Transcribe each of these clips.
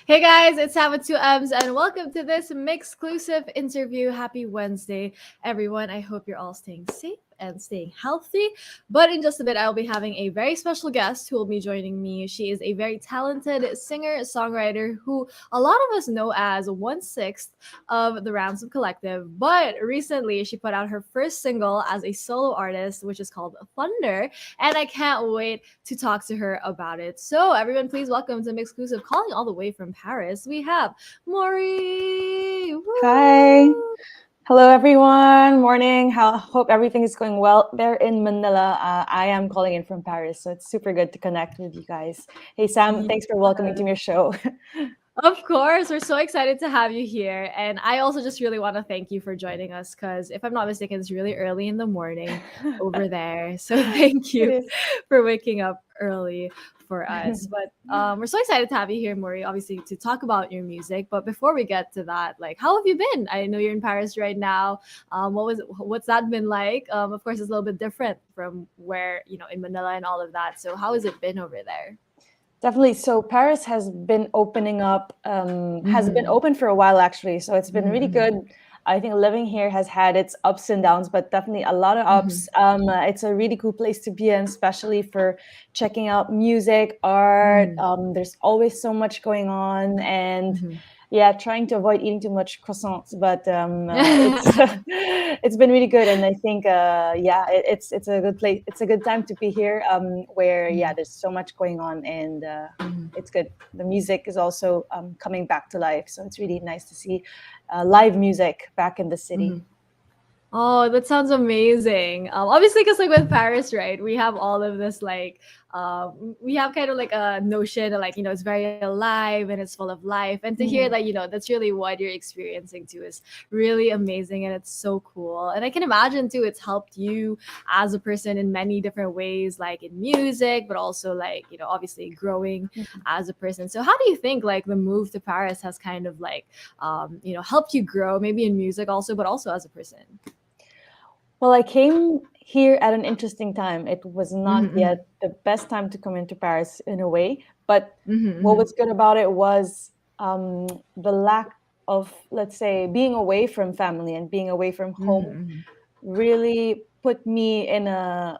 Hey guys, it's Sam with two M's, and welcome to this MYXclusive interview. Happy Wednesday, everyone. I hope you're all staying safe and staying healthy. But in just a bit, I'll be having a very special guest who will be joining me. She is a very talented singer-songwriter who a lot of us know as 1/6 of the Ransom Collective. But recently, she put out her first single as a solo artist, which is called Thunder. And I can't wait to talk to her about it. So, everyone, please welcome to MYXclusive, calling all the way from Paris. We have Muri. Woo! Hi. Hello, everyone. Morning. Hope everything is going well there in Manila. I am calling in from Paris, so it's super good to connect with you guys. Hey, Sam, thanks for welcoming to your show. Of course, we're so excited to have you here. And I also just really want to thank you for joining us because if I'm not mistaken, it's really early in the morning over there. So thank It you is. for waking up early for us. But we're so excited to have you here, Muri, obviously to talk about your music. But before we get to that, like, how have you been? I know you're in Paris right now. What's that been like? Of course, it's a little bit different from where, in Manila and all of that. So how has it been over there? Definitely. So Paris has been opening up, has been open for a while, actually. So it's been really good. I think living here has had its ups and downs, but definitely a lot of ups. It's a really cool place to be in, especially for checking out music, art. There's always so much going on, and yeah, trying to avoid eating too much croissants. But it's been really good, and I think it's a good place. It's a good time to be here, where there's so much going on, and it's good. The music is also coming back to life, so it's really nice to see live music back in the city. Oh, that sounds amazing. Obviously, because like with Paris, right, we have all of this we have kind of like a notion of like it's very alive and it's full of life, and to hear that that's really what you're experiencing too is really amazing, and it's so cool. And I can imagine too, it's helped you as a person in many different ways, like in music, but also like obviously growing as a person. So how do you think like the move to Paris has kind of like helped you grow, maybe in music also, but also as a person? Well, I came here at an interesting time. It was not yet the best time to come into Paris in a way, but what was good about it was the lack of, let's say, being away from family and being away from home really put me in a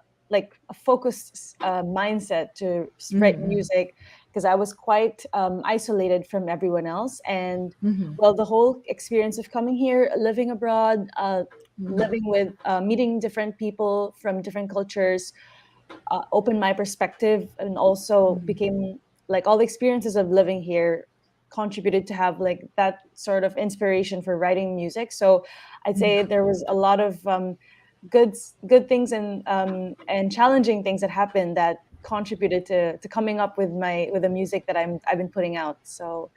focused mindset to write music, because I was quite isolated from everyone else. And well, the whole experience of coming here, living abroad, living with meeting different people from different cultures opened my perspective, and also became like all the experiences of living here contributed to have like that sort of inspiration for writing music. So I'd say there was a lot of good things and challenging things that happened that contributed to coming up with the music that I've been putting out. So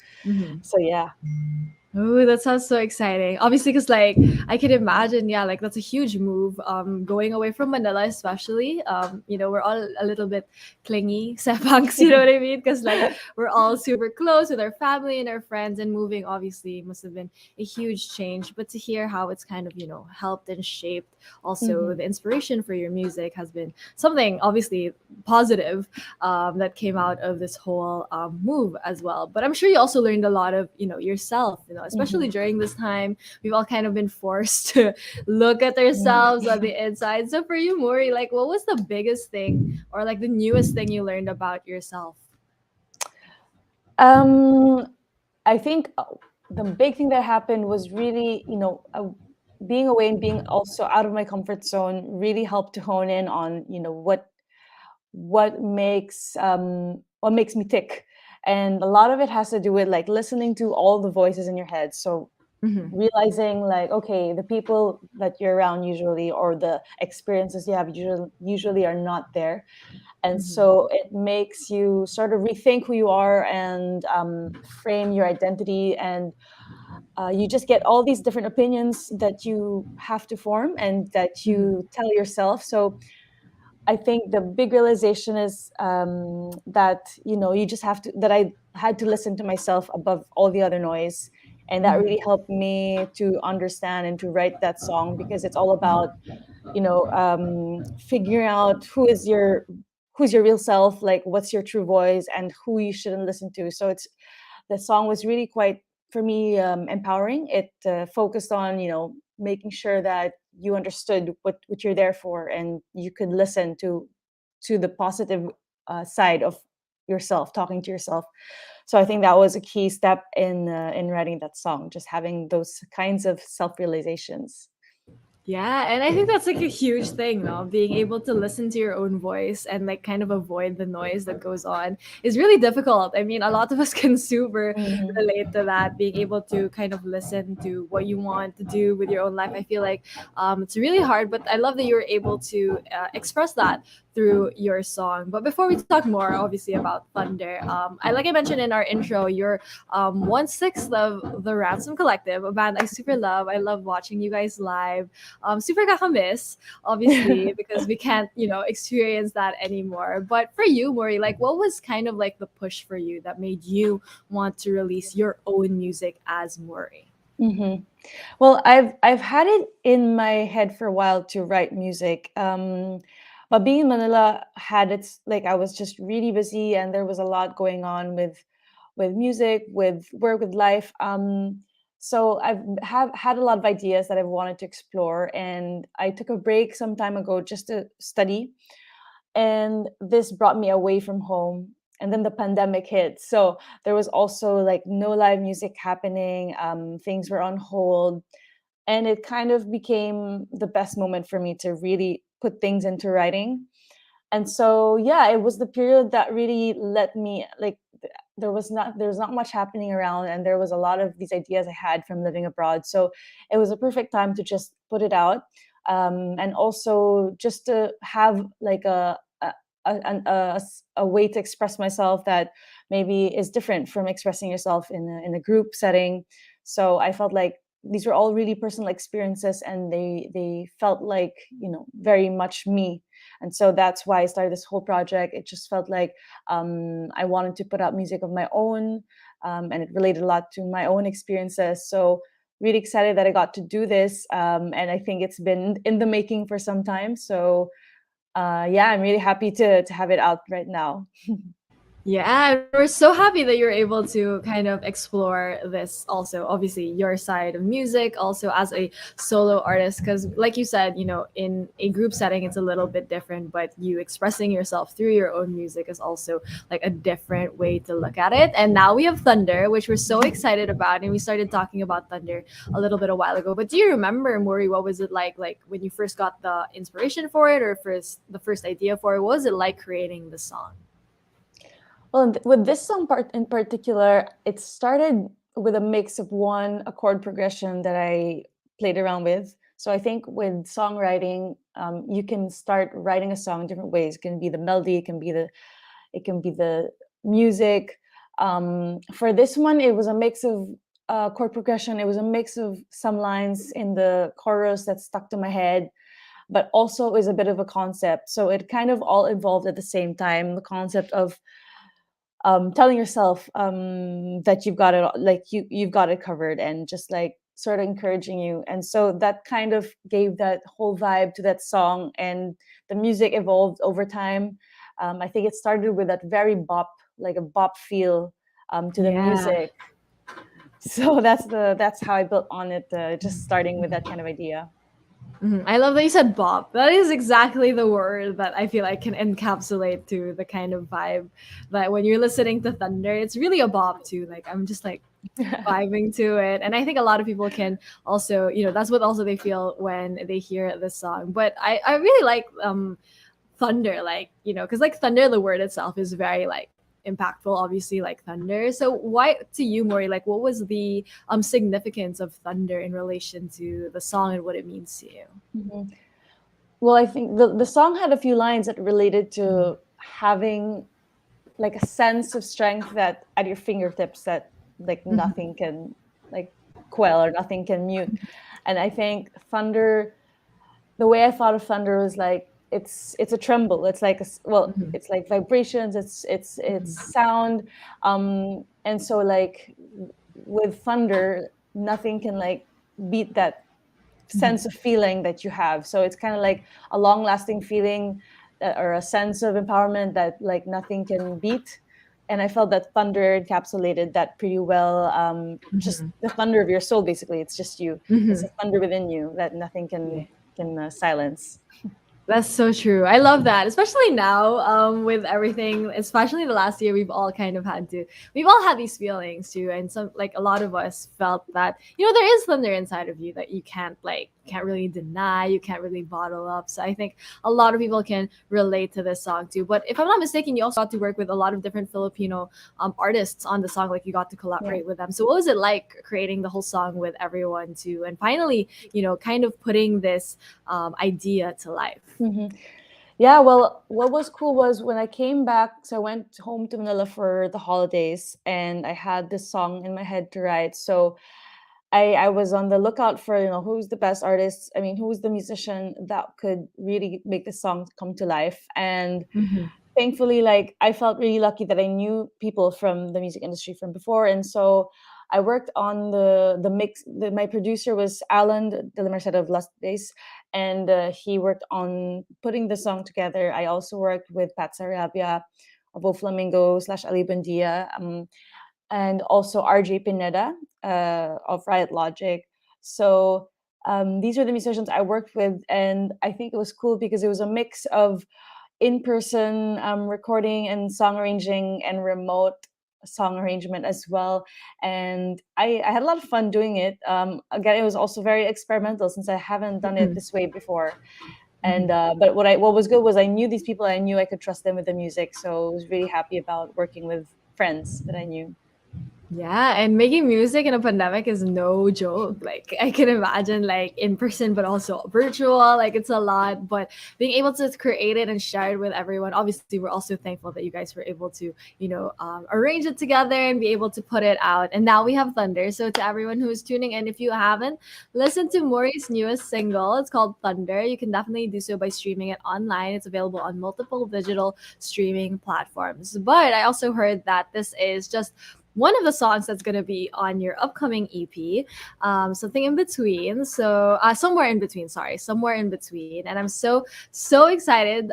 yeah. Oh, that sounds so exciting. Obviously, because like I can imagine, yeah, like that's a huge move. Going away from Manila, especially. We're all a little bit clingy, sepangs, you know what I mean? Because like we're all super close with our family and our friends, and moving obviously must have been a huge change. But to hear how it's kind of helped and shaped also the inspiration for your music has been something obviously positive that came out of this whole move as well. But I'm sure you also learned a lot of yourself, especially during this time. We've all kind of been forced to look at ourselves on the inside. So for you, Muri, like what was the biggest thing or like the newest thing you learned about yourself? Um, I think the big thing that happened was really, being away and being also out of my comfort zone really helped to hone in on, what makes me tick. And a lot of it has to do with like listening to all the voices in your head. So Mm-hmm. realizing like, okay, the people that you're around usually, or the experiences you have usually are not there. And Mm-hmm. so it makes you sort of rethink who you are, and frame your identity, and you just get all these different opinions that you have to form and that Mm-hmm. you tell yourself. So I think the big realization is that you just have to, that I had to listen to myself above all the other noise, and that Mm-hmm. really helped me to understand and to write that song, because it's all about figuring out who's your real self, like what's your true voice, and who you shouldn't listen to. So the song was really quite, for me, empowering. It focused on making sure that you understood what you're there for, and you could listen to the positive side of yourself, talking to yourself. So I think that was a key step in writing that song, just having those kinds of self realizations. Yeah, and I think that's like a huge thing, no? Being able to listen to your own voice and like kind of avoid the noise that goes on is really difficult. I mean, a lot of us can super Mhm. relate to that. Being able to kind of listen to what you want to do with your own life, I feel like it's really hard. But I love that you were able to express that through your song. But before we talk more, obviously about Thunder, I like I mentioned in our intro, you're 1/6 of the Ransom Collective, a band I super love. I love watching you guys live. Super kakamiss, obviously, because we can't, experience that anymore. But for you, Muri, like, what was kind of like the push for you that made you want to release your own music as Muri? Hmm. Well, I've had it in my head for a while to write music, but being in Manila had its, like, I was just really busy, and there was a lot going on with music, with work, with life. So have had a lot of ideas that I've wanted to explore, and I took a break some time ago just to study, and this brought me away from home. And then the pandemic hit, so there was also like no live music happening. Things were on hold, and it kind of became the best moment for me to really put things into writing. And so yeah, it was the period that really let me, like, there was not much happening around, and there was a lot of these ideas I had from living abroad. So it was a perfect time to just put it out, and also just to have like a way to express myself that maybe is different from expressing yourself in a group setting. So I felt like these were all really personal experiences, and they felt like very much me. And so that's why I started this whole project. It just felt like I wanted to put out music of my own, and it related a lot to my own experiences. So really excited that I got to do this, and I think it's been in the making for some time. So yeah, I'm really happy to have it out right now. Yeah, we're so happy that you're able to kind of explore this also, obviously, your side of music, also as a solo artist. Because, like you said, in a group setting, it's a little bit different, but you expressing yourself through your own music is also like a different way to look at it. And now we have Thunder, which we're so excited about. And we started talking about Thunder a little bit a while ago. But do you remember, Maury, what was it like when you first got the inspiration for it, or the first idea for it? What was it like creating the song? Well, with this song part in particular, it started with a mix of a chord progression that I played around with. So I think with songwriting, you can start writing a song in different ways. It can be the melody, it can be the music. For this one, it was a mix of chord progression. It was a mix of some lines in the chorus that stuck to my head, but also is a bit of a concept. So it kind of all evolved at the same time. The concept of telling yourself that you've got it, like you've got it covered, and just like sort of encouraging you. And so that kind of gave that whole vibe to that song, and the music evolved over time. I think it started with that very bop, like a bop feel to the Yeah. music. So that's how I built on it, just starting with that kind of idea. I love that you said bop. That is exactly the word that I feel like can encapsulate to the kind of vibe that when you're listening to Thunder, it's really a bop too. Like I'm just like vibing to it. And I think a lot of people can also, that's what also they feel when they hear this song. But I really like thunder, like, because like thunder, the word itself is very like impactful, obviously, like thunder. So why to you, Maury, like what was the significance of thunder in relation to the song and what it means to you? Mhm. Well, I think the song had a few lines that related to having like a sense of strength that at your fingertips that like nothing can like quell or nothing can mute. And I think thunder, the way I thought of thunder was like it's a tremble. It's like it's like vibrations. It's sound, and so like with thunder, nothing can like beat that sense of feeling that you have. So it's kind of like a long lasting feeling or a sense of empowerment that like nothing can beat. And I felt that thunder encapsulated that pretty well. Just the thunder of your soul, basically. It's just you. It's a thunder within you that nothing can silence. That's so true. I love that, especially now with everything, especially the last year, we've all had these feelings too. And some, like a lot of us felt that, there is thunder inside of you that you can't really deny, you can't really bottle up. So I think a lot of people can relate to this song too. But if I'm not mistaken, you also got to work with a lot of different Filipino artists on the song, like you got to Yeah. collaborate with them. So what was it like creating the whole song with everyone too? And finally, kind of putting this idea to life. Mm-hmm. Yeah, well, what was cool was when I came back, so I went home to Manila for the holidays and I had this song in my head to write. So I was on the lookout for, who's the best artist, I mean, who's the musician that could really make the song come to life. And thankfully, like I felt really lucky that I knew people from the music industry from before. And so I worked on the mix. My producer was Alan de la Merced of Last Days, and he worked on putting the song together. I also worked with Pat Sarabia of O Flamingo / Ali Bandia, and also RJ Pineda of Riot Logic. So these are the musicians I worked with, and I think it was cool because it was a mix of in-person recording and song arranging and remote song arrangement as well. And I had a lot of fun doing it. Again, it was also very experimental since I haven't done it this way before. And but what was good was I knew these people. I knew I could trust them with the music, so I was really happy about working with friends that I knew. Yeah, and making music in a pandemic is no joke. Like I can imagine like in person but also virtual, like it's a lot, but being able to create it and share it with everyone. Obviously, we're also thankful that you guys were able to, arrange it together and be able to put it out. And now we have Thunder. So to everyone who is tuning in, if you haven't listened to Maury's newest single, it's called Thunder. You can definitely do so by streaming it online. It's available on multiple digital streaming platforms. But I also heard that this is just one of the songs that's going to be on your upcoming EP, something in between. So, somewhere in between, sorry, somewhere in between. And I'm so excited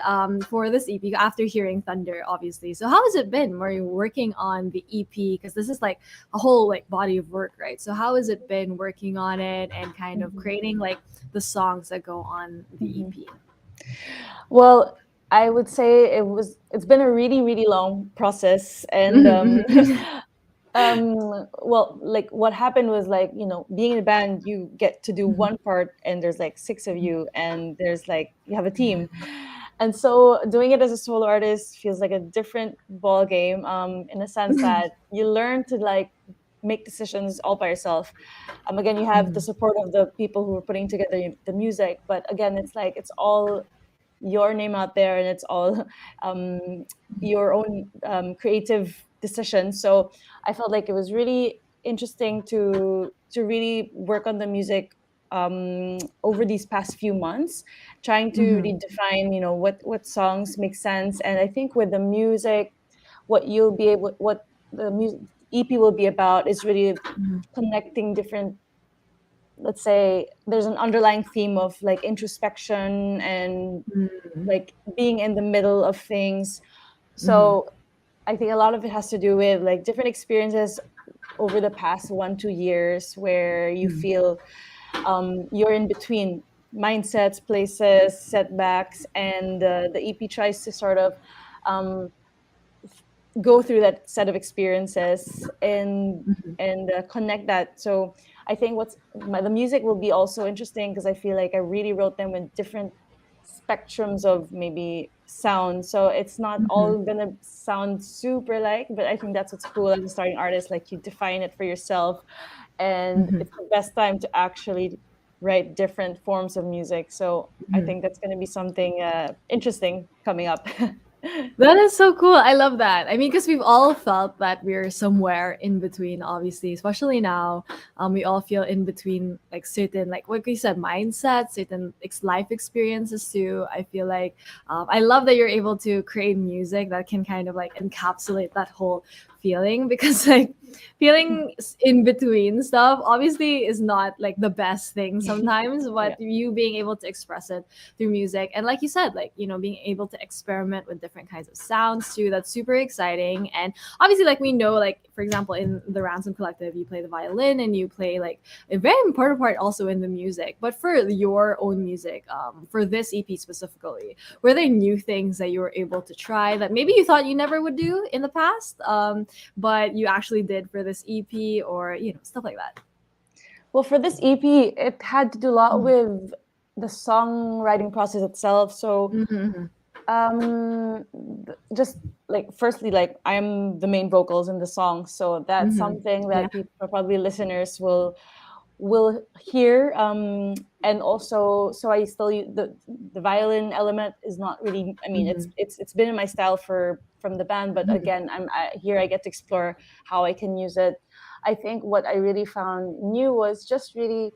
for this EP after hearing Thunder, obviously. So, how has it been, Murray, working on the EP? Because this is like a whole like body of work, right? So, how has it been working on it and kind of creating like the songs that go on the EP? Well, I would say it's been a really long process. And well, like what happened was like, being in a band, you get to do one part and there's like six of you and there's like you have a team. And so doing it as a solo artist feels like a different ball game, in a sense that you learn to like make decisions all by yourself. Again, you have the support of the people who are putting together the music, but again, it's like it's all your name out there and it's all your own creative decision. So I felt like it was really interesting to really work on the music over these past few months, trying to really define, what songs make sense. And I think with the music, what the music EP will be about is really connecting different, let's say there's an underlying theme of like introspection and like being in the middle of things. So I think a lot of it has to do with like different experiences over the past 1-2 years where you feel you're in between mindsets, places, setbacks, and the EP tries to sort of um, go through that set of experiences and connect that. So I think the music will be also interesting because I feel like I really wrote them with different spectrums of maybe sound. So it's not Mhm. all gonna sound super like, but I think that's what's cool as a starting artist. Like you define it for yourself, and Mhm. it's the best time to actually write different forms of music. So I Mhm. think that's gonna be something interesting coming up. That is so cool. I love that. I mean, because we've all felt that we're somewhere in between, obviously, especially now. We all feel in between, like certain, like what we said, mindset, certain life experiences too. I feel like I love that you're able to create music that can kind of like encapsulate that whole feeling because like feeling in between stuff obviously is not like the best thing sometimes, Yeah. but you being able to express it through music. And like you said, like, being able to experiment with different kinds of sounds too, that's super exciting. And obviously, like we know, like for example, in the Ransom Collective, you play the violin and you play like a very important part also in the music. But for your own music, for this EP specifically, were there new things that you were able to try that maybe you thought you never would do in the past, but you actually did for this EP, or stuff like that? Well, for this EP, it had to do a lot Mm. with the songwriting process itself. So, Mhm, just like firstly, like I'm the main vocals in the song, so that's mhm. something Yeah. that people, probably listeners, will hear. And also, so I still the violin element is not really. I mean, Mhm, it's been in my style from the band, but mhm, again, here I get to explore how I can use it. I think what I really found new was just really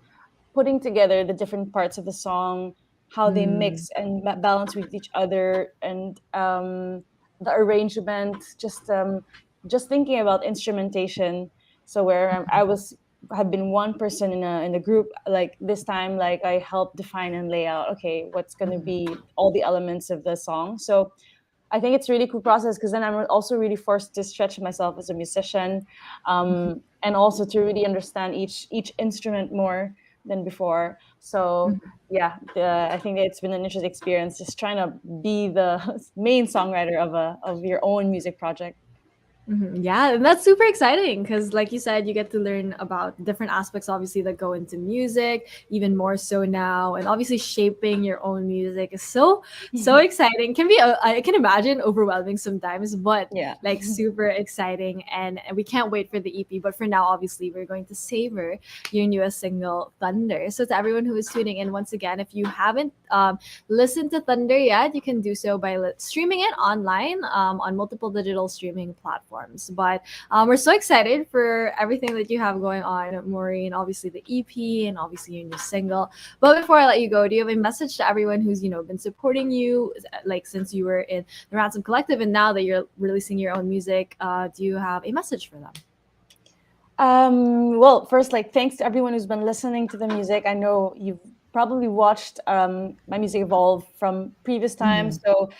putting together the different parts of the song, how they mm, mix and balance with each other, and the arrangement. Just thinking about instrumentation. So where I was have been one person in a group, like this time, like I helped define and lay out, okay, what's going to mhm, be all the elements of the song. So I think it's a really cool process because then I'm also really forced to stretch myself as a musician, and also to really understand each instrument more than before. So mhm. yeah, I think it's been an interesting experience just trying to be the main songwriter of your own music project. Mhm. Yeah, and that's super exciting because, like you said, you get to learn about different aspects, obviously, that go into music, even more so now. And obviously, shaping your own music is so exciting. Can be, I can imagine, overwhelming sometimes, but Yeah. like super exciting. And we can't wait for the EP. But for now, obviously, we're going to savor your newest single, Thunder. So, to everyone who is tuning in, once again, if you haven't listened to Thunder yet, you can do so by streaming it online on multiple digital streaming platforms. But we're so excited for everything that you have going on, Maureen. Obviously, the EP and obviously your new single. But before I let you go, do you have a message to everyone who's been supporting you, like since you were in the Ransom Collective and now that you're releasing your own music? Do you have a message for them? Well, first, like, thanks to everyone who's been listening to the music. I know you've probably watched my music evolve from previous times. Mm-hmm. So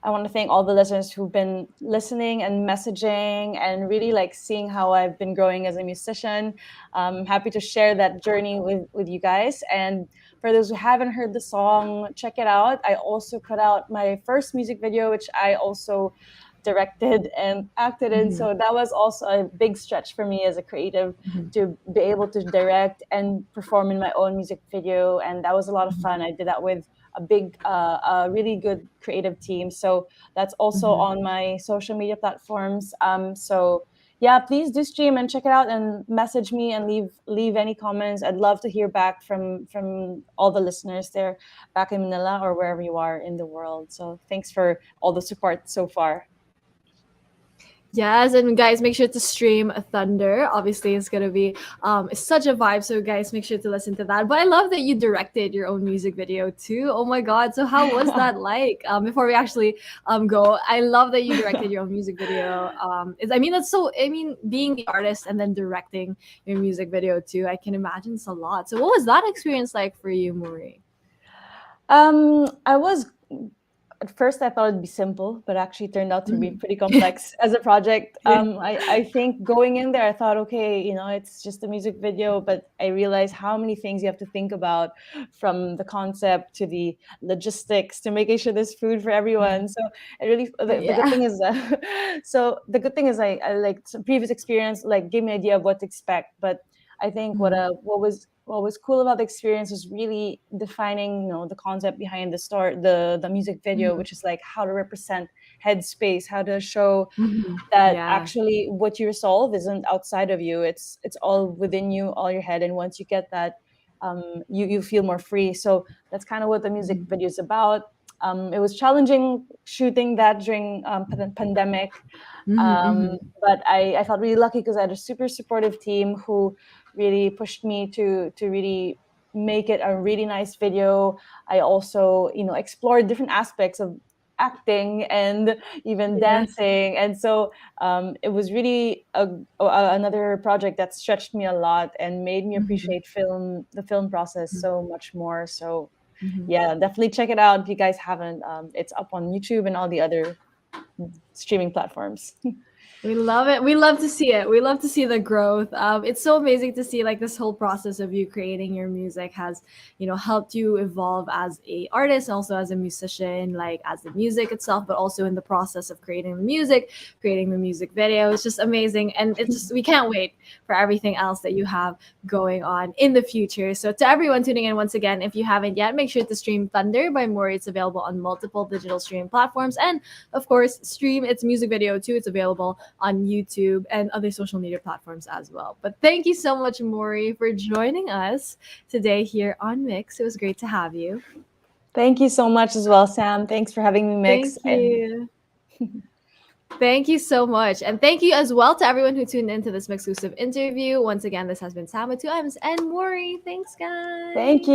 I want to thank all the listeners who've been listening and messaging and really like seeing how I've been growing as a musician. Happy to share that journey with you guys. And for those who haven't heard the song, check it out. I also put out my first music video, which I also directed and acted in. Mm-hmm. So that was also a big stretch for me as a creative Mm-hmm. to be able to direct and perform in my own music video. And that was a lot of fun. I did that with a really good creative team. So that's also Mm-hmm. on my social media platforms. So yeah, please do stream and check it out and message me and leave any comments. I'd love to hear back from all the listeners there back in Manila or wherever you are in the world. So thanks for all the support so far. Yes, and guys, make sure to stream Thunder. Obviously, it's gonna be it's such a vibe. So guys, make sure to listen to that. But I love that you directed your own music video too. Oh my god! So how was that like? Before we actually go, I love that you directed your own music video. I mean, that's so. I mean, being the artist and then directing your music video too, I can imagine it's a lot. So what was that experience like for you, Muri? I was at first I thought it'd be simple, but actually turned out to be pretty complex as a project. I think going in there, I thought, okay, it's just a music video, but I realized how many things you have to think about, from the concept to the logistics to making sure there's food for everyone. So it really, the good thing is, I like some previous experience, like gave me an idea of what to expect. But I think what was cool about the experience was really defining, the concept behind the music video, which is like how to represent headspace, how to show that actually what you resolve isn't outside of you. It's all within you, all your head. And once you get that, you feel more free. So that's kind of what the music video is about. It was challenging shooting that during pandemic. But I felt really lucky because I had a super supportive team who really pushed me to really make it a really nice video. I also, explored different aspects of acting and even dancing. And so it was really another project that stretched me a lot and made me appreciate the film process so much more. So yeah, definitely check it out if you guys haven't. It's up on YouTube and all the other streaming platforms. We love it. We love to see it. We love to see the growth. It's so amazing to see like this whole process of you creating your music has, helped you evolve as a artist, and also as a musician, like as the music itself, but also in the process of creating the music, creating the music video. It's just amazing. And it's just, we can't wait for everything else that you have going on in the future. So to everyone tuning in, once again, if you haven't yet, make sure to stream Thunder by Muri. It's available on multiple digital streaming platforms. And of course, stream its music video too. It's available on YouTube and other social media platforms as well. But thank you so much, Muri, for joining us today here on Mix. It was great to have you. Thank you so much as well, Sam. Thanks for having me, Mix. Thank you. Thank you so much. And thank you as well to everyone who tuned into this MYXclusive interview. Once again, this has been Sam with 2 M's and Muri. Thanks, guys. Thank you.